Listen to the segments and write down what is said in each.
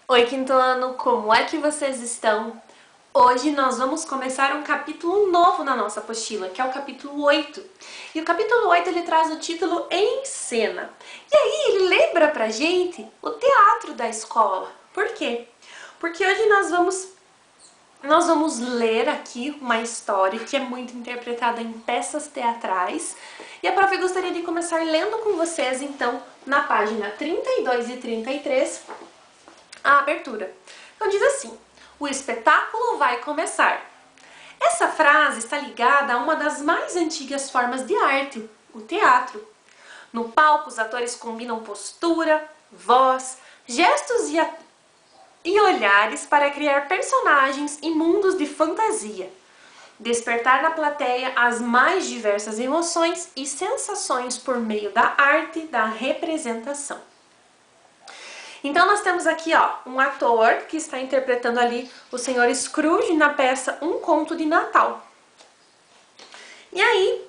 Oi, quinto ano, como é que vocês estão? Hoje nós vamos começar um capítulo novo na nossa apostila, que é o capítulo 8. E o capítulo 8 ele traz o título Em Cena. E aí ele lembra pra gente o teatro da escola. Por quê? Porque hoje nós vamos ler aqui uma história que é muito interpretada em peças teatrais. E a prof gostaria de começar lendo com vocês, então, na página 32 e 33, a abertura. Então diz assim: o espetáculo vai começar. Essa frase está ligada a uma das mais antigas formas de arte, o teatro. No palco, os atores combinam postura, voz, gestos e olhares para criar personagens e mundos de fantasia. Despertar na plateia as mais diversas emoções e sensações por meio da arte da representação. Então nós temos aqui, um ator que está interpretando ali o Sr. Scrooge na peça Um Conto de Natal. E aí,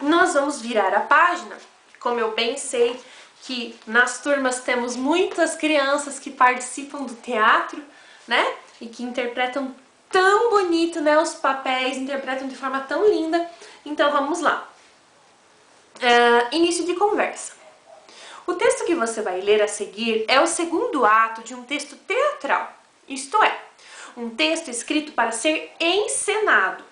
nós vamos virar a página. Como eu bem sei que nas turmas temos muitas crianças que participam do teatro, né? E que interpretam tão bonito, né? Os papéis, interpretam de forma tão linda. Então vamos lá. Início de conversa. O texto que você vai ler a seguir é o segundo ato de um texto teatral, isto é, um texto escrito para ser encenado.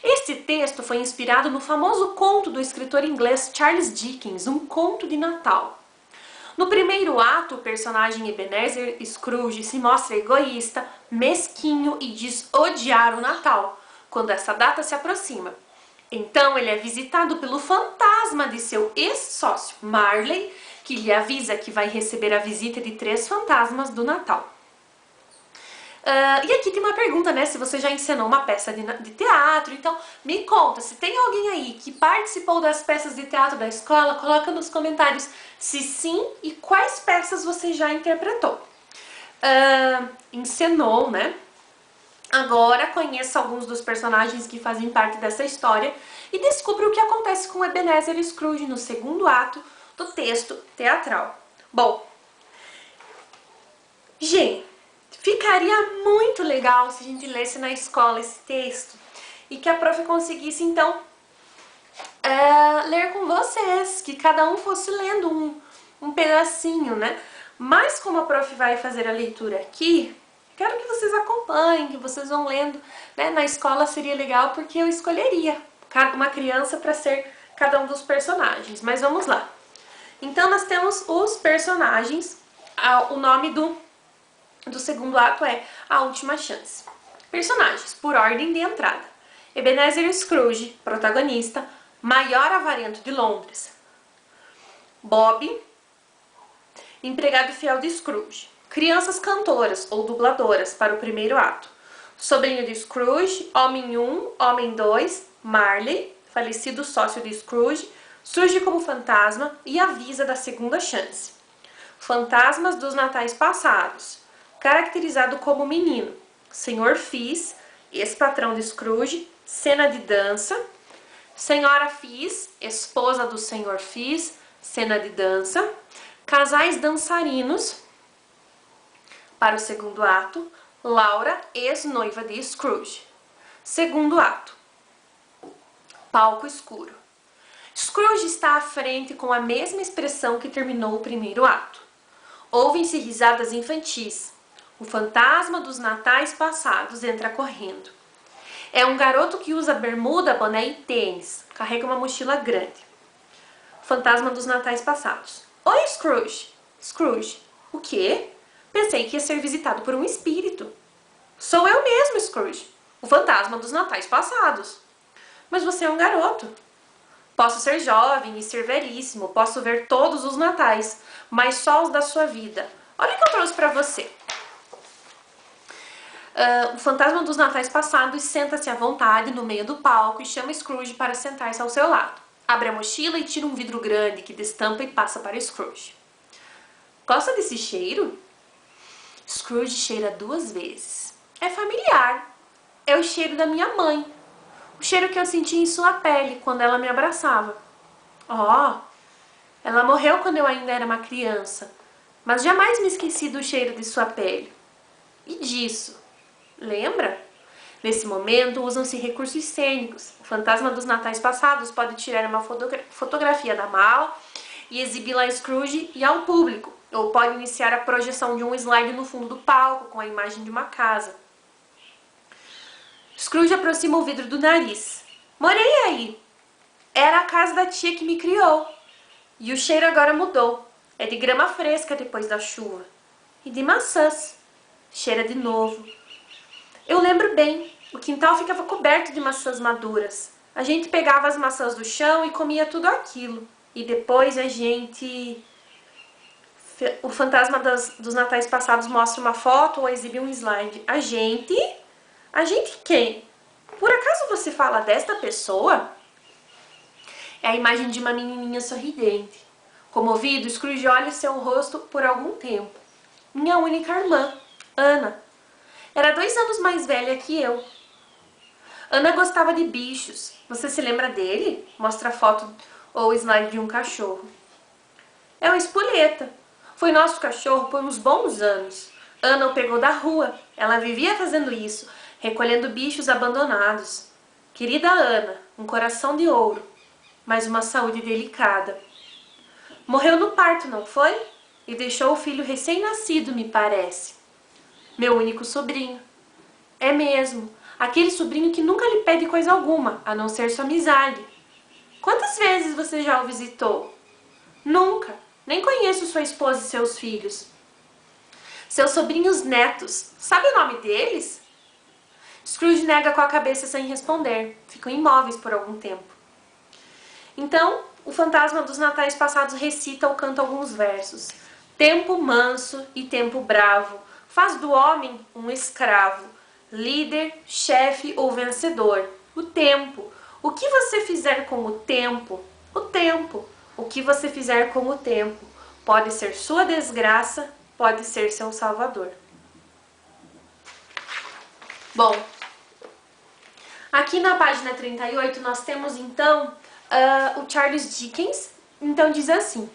Este texto foi inspirado no famoso conto do escritor inglês Charles Dickens, Um Conto de Natal. No primeiro ato, o personagem Ebenezer Scrooge se mostra egoísta, mesquinho e diz odiar o Natal, quando essa data se aproxima. Então ele é visitado pelo fantasma de seu ex-sócio, Marley, que lhe avisa que vai receber a visita de 3 fantasmas do Natal. E aqui tem uma pergunta, né? Se você já encenou uma peça de teatro, então me conta, se tem alguém aí que participou das peças de teatro da escola, coloca nos comentários se sim e quais peças você já interpretou. Encenou, né? Agora conheça alguns dos personagens que fazem parte dessa história e descubra o que acontece com Ebenezer Scrooge no segundo ato do texto teatral. Bom, gente, ficaria muito legal se a gente lesse na escola esse texto e que a prof conseguisse, então, ler com vocês, que cada um fosse lendo um pedacinho, né? Mas como a prof vai fazer a leitura aqui, quero que vocês acompanhem, que vocês vão lendo, né? Na escola seria legal porque eu escolheria uma criança para ser cada um dos personagens. Mas vamos lá. Então nós temos os personagens, o nome do segundo ato é A Última Chance. Personagens, por ordem de entrada. Ebenezer Scrooge, protagonista, maior avarento de Londres. Bob, empregado fiel de Scrooge. Crianças cantoras ou dubladoras para o primeiro ato. Sobrinho de Scrooge, Homem 1, Homem 2, Marley, falecido sócio de Scrooge, surge como fantasma e avisa da segunda chance. Fantasmas dos natais passados, caracterizado como menino. Senhor Fizz, ex-patrão de Scrooge, cena de dança. Senhora Fizz, esposa do Senhor Fizz, cena de dança. Casais dançarinos, para o segundo ato, Laura, ex-noiva de Scrooge. Segundo ato, palco escuro. Scrooge está à frente com a mesma expressão que terminou o primeiro ato. Ouvem-se risadas infantis. O fantasma dos natais passados entra correndo. É um garoto que usa bermuda, boné e tênis. Carrega uma mochila grande. Fantasma dos natais passados. Oi, Scrooge. Scrooge. O quê? Pensei que ia ser visitado por um espírito. Sou eu mesmo, Scrooge. O fantasma dos natais passados. Mas você é um garoto. Posso ser jovem e ser velhíssimo. Posso ver todos os natais, mas só os da sua vida. Olha o que eu trouxe para você. O fantasma dos natais passados senta-se à vontade no meio do palco e chama Scrooge para sentar-se ao seu lado. Abre a mochila e tira um vidro grande que destampa e passa para Scrooge. Gosta desse cheiro? Scrooge cheira 2 vezes. É familiar. É o cheiro da minha mãe. O cheiro que eu senti em sua pele quando ela me abraçava. Ela morreu quando eu ainda era uma criança. mas jamais me esqueci do cheiro de sua pele. E disso, lembra? Nesse momento, usam-se recursos cênicos. O fantasma dos natais passados pode tirar uma fotografia da mala e exibi-la a Scrooge e ao público, ou pode iniciar a projeção de um slide no fundo do palco com a imagem de uma casa. Scrooge aproxima o vidro do nariz. Morei aí. Era a casa da tia que me criou. E o cheiro agora mudou. É de grama fresca depois da chuva. E de maçãs. Cheira de novo. Eu lembro bem. O quintal ficava coberto de maçãs maduras. A gente pegava as maçãs do chão e comia tudo aquilo. E depois o fantasma dos natais passados mostra uma foto ou exibe um slide. A gente? A gente quem? Por acaso você fala desta pessoa? É a imagem de uma menininha sorridente. Comovido, Scrooge olha seu rosto por algum tempo. Minha única irmã, Ana. Era 2 anos mais velha que eu. Ana gostava de bichos. Você se lembra dele? Mostra a foto ou slide de um cachorro. É o Espoleta. Foi nosso cachorro por uns bons anos. Ana o pegou da rua. Ela vivia fazendo isso, recolhendo bichos abandonados. Querida Ana, um coração de ouro, mas uma saúde delicada. Morreu no parto, não foi? E deixou o filho recém-nascido, me parece. Meu único sobrinho. É mesmo, aquele sobrinho que nunca lhe pede coisa alguma, a não ser sua amizade. Quantas vezes você já o visitou? Nunca. Nem conheço sua esposa e seus filhos. Seus sobrinhos netos, sabe o nome deles? Scrooge nega com a cabeça sem responder. Ficam imóveis por algum tempo. Então, o fantasma dos natais passados recita ou canta alguns versos. Tempo manso e tempo bravo faz do homem um escravo, líder, chefe ou vencedor. O tempo. O que você fizer com o tempo? O tempo. O que você fizer com o tempo pode ser sua desgraça, pode ser seu salvador. Bom, aqui na página 38 nós temos então o Charles Dickens. Então diz assim: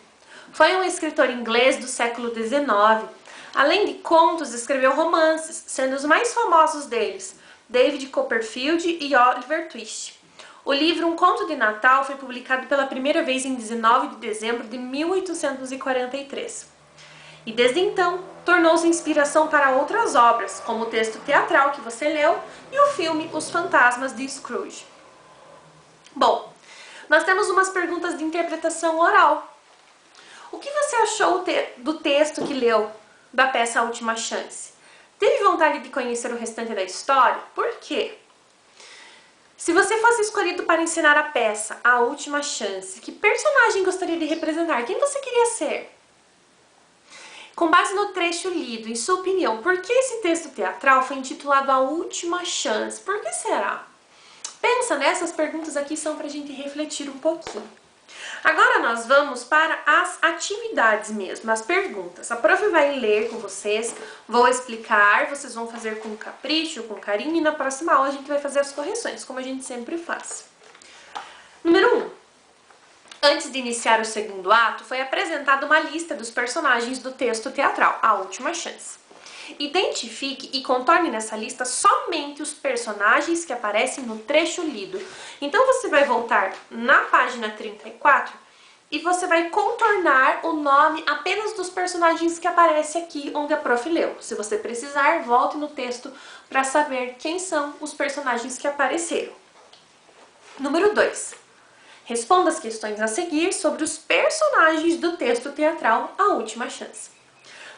foi um escritor inglês do século XIX. Além de contos, escreveu romances, sendo os mais famosos deles David Copperfield e Oliver Twist. O livro Um Conto de Natal foi publicado pela primeira vez em 19 de dezembro de 1843. E desde então, tornou-se inspiração para outras obras, como o texto teatral que você leu e o filme Os Fantasmas de Scrooge. Bom, nós temos umas perguntas de interpretação oral. O que você achou do texto que leu da peça A Última Chance? Teve vontade de conhecer o restante da história? Por quê? Se você fosse escolhido para encenar a peça A Última Chance, que personagem gostaria de representar? Quem você queria ser? Com base no trecho lido, em sua opinião, por que esse texto teatral foi intitulado A Última Chance? Por que será? Pensa nessas perguntas aqui, são para a gente refletir um pouquinho. Agora nós vamos para as atividades mesmo, as perguntas. A prof vai ler com vocês, vou explicar, vocês vão fazer com capricho, com carinho, e na próxima aula a gente vai fazer as correções, como a gente sempre faz. Número 1. Antes de iniciar o segundo ato, foi apresentada uma lista dos personagens do texto teatral, A Última Chance. Identifique e contorne nessa lista somente os personagens que aparecem no trecho lido. Então você vai voltar na página 34 e você vai contornar o nome apenas dos personagens que aparecem aqui onde a prof leu. Se você precisar, volte no texto para saber quem são os personagens que apareceram. Número 2. Responda as questões a seguir sobre os personagens do texto teatral A Última Chance.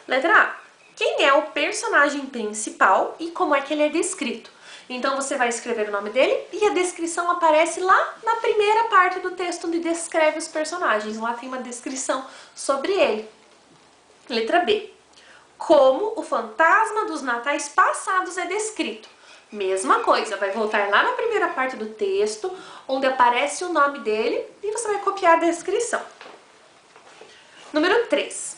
Letra A. Quem é o personagem principal e como é que ele é descrito? Então você vai escrever o nome dele e a descrição aparece lá na primeira parte do texto onde descreve os personagens. Lá tem uma descrição sobre ele. Letra B. Como o fantasma dos natais passados é descrito? Mesma coisa, vai voltar lá na primeira parte do texto, onde aparece o nome dele e você vai copiar a descrição. Número 3.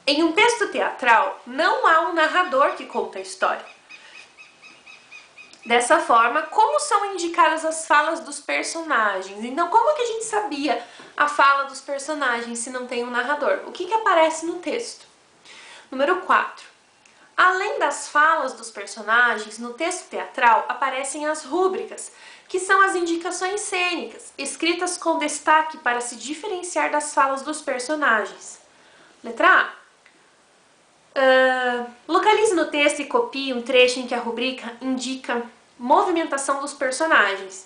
Em um texto teatral, não há um narrador que conta a história. Dessa forma, como são indicadas as falas dos personagens? Então, como que a gente sabia a fala dos personagens se não tem um narrador? O que que aparece no texto? Número 4. Além das falas dos personagens, no texto teatral aparecem as rúbricas, que são as indicações cênicas, escritas com destaque para se diferenciar das falas dos personagens. Letra A. Localize no texto e copie um trecho em que a rubrica indica movimentação dos personagens.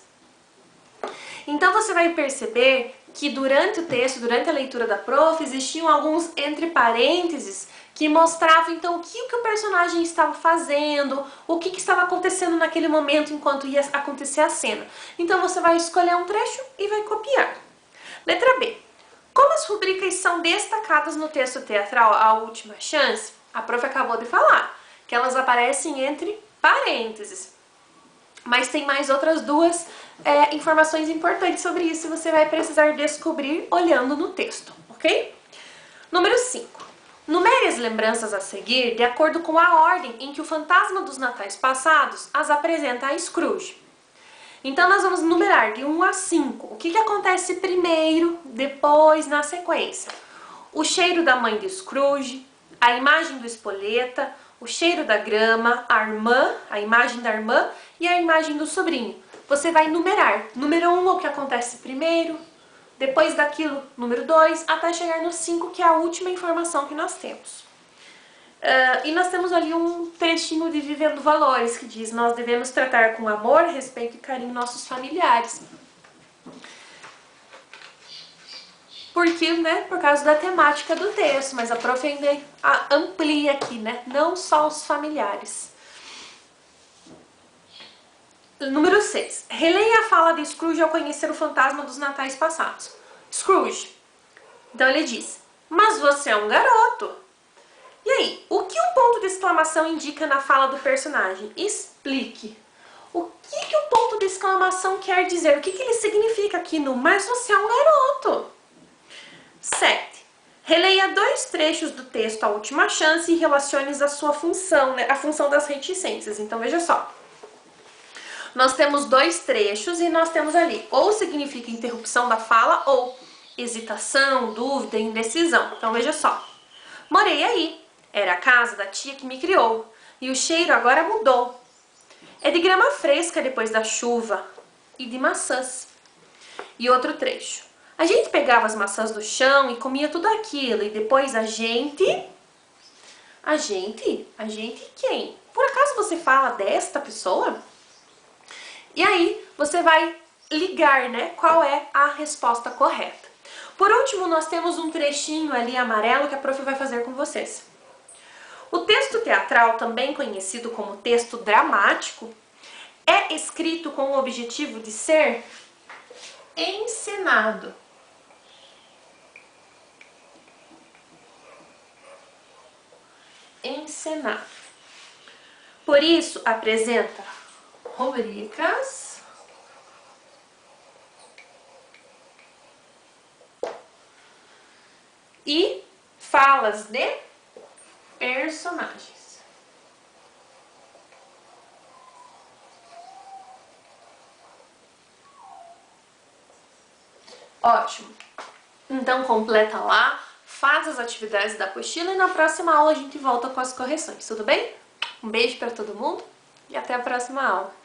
Então você vai perceber que durante o texto, durante a leitura da prof, existiam alguns entre parênteses que mostravam então o que o personagem estava fazendo, o que estava acontecendo naquele momento enquanto ia acontecer a cena. Então você vai escolher um trecho e vai copiar. Letra B. Como as rubricas são destacadas no texto teatral A Última Chance, a prof acabou de falar que elas aparecem entre parênteses. Mas tem mais outras duas informações importantes sobre isso e você vai precisar descobrir olhando no texto, ok? Número 5. Numere as lembranças a seguir de acordo com a ordem em que o fantasma dos natais passados as apresenta a Scrooge. Então nós vamos numerar de 1 a 5. O que acontece primeiro, depois, na sequência? O cheiro da mãe de Scrooge, a imagem do espoleta, o cheiro da grama, a irmã, a imagem da irmã e a imagem do sobrinho. Você vai numerar. Número 1 é o que acontece primeiro, depois daquilo, número 2, até chegar no 5, que é a última informação que nós temos. E nós temos ali um trechinho de Vivendo Valores, que diz: nós devemos tratar com amor, respeito e carinho nossos familiares. Porque, né, por causa da temática do texto, mas a prof ainda amplia aqui, né, não só os familiares. Número 6. Releia a fala de Scrooge ao conhecer o fantasma dos natais passados. Scrooge. Então ele diz: mas você é um garoto. E aí, o que o ponto de exclamação indica na fala do personagem? Explique. O que o ponto de exclamação quer dizer? O que ele significa aqui no mas você é um garoto? 7. Releia 2 trechos do texto A Última Chance e relacione-os à sua função, né, a função das reticências. Então veja só. Nós temos 2 trechos e nós temos ali ou significa interrupção da fala ou hesitação, dúvida, indecisão. Então veja só. Morei aí. Era a casa da tia que me criou, e o cheiro agora mudou. É de grama fresca depois da chuva e de maçãs. E outro trecho. A gente pegava as maçãs do chão e comia tudo aquilo, e depois a gente quem? Por acaso você fala desta pessoa? E aí você vai ligar, né, qual é a resposta correta. Por último, nós temos um trechinho ali amarelo que a prof vai fazer com vocês. O texto teatral, também conhecido como texto dramático, é escrito com o objetivo de ser encenado. Encenado. Por isso, apresenta rubricas e falas de personagens. Ótimo. Então completa lá, faz as atividades da apostila e na próxima aula a gente volta com as correções, tudo bem? Um beijo para todo mundo e até a próxima aula.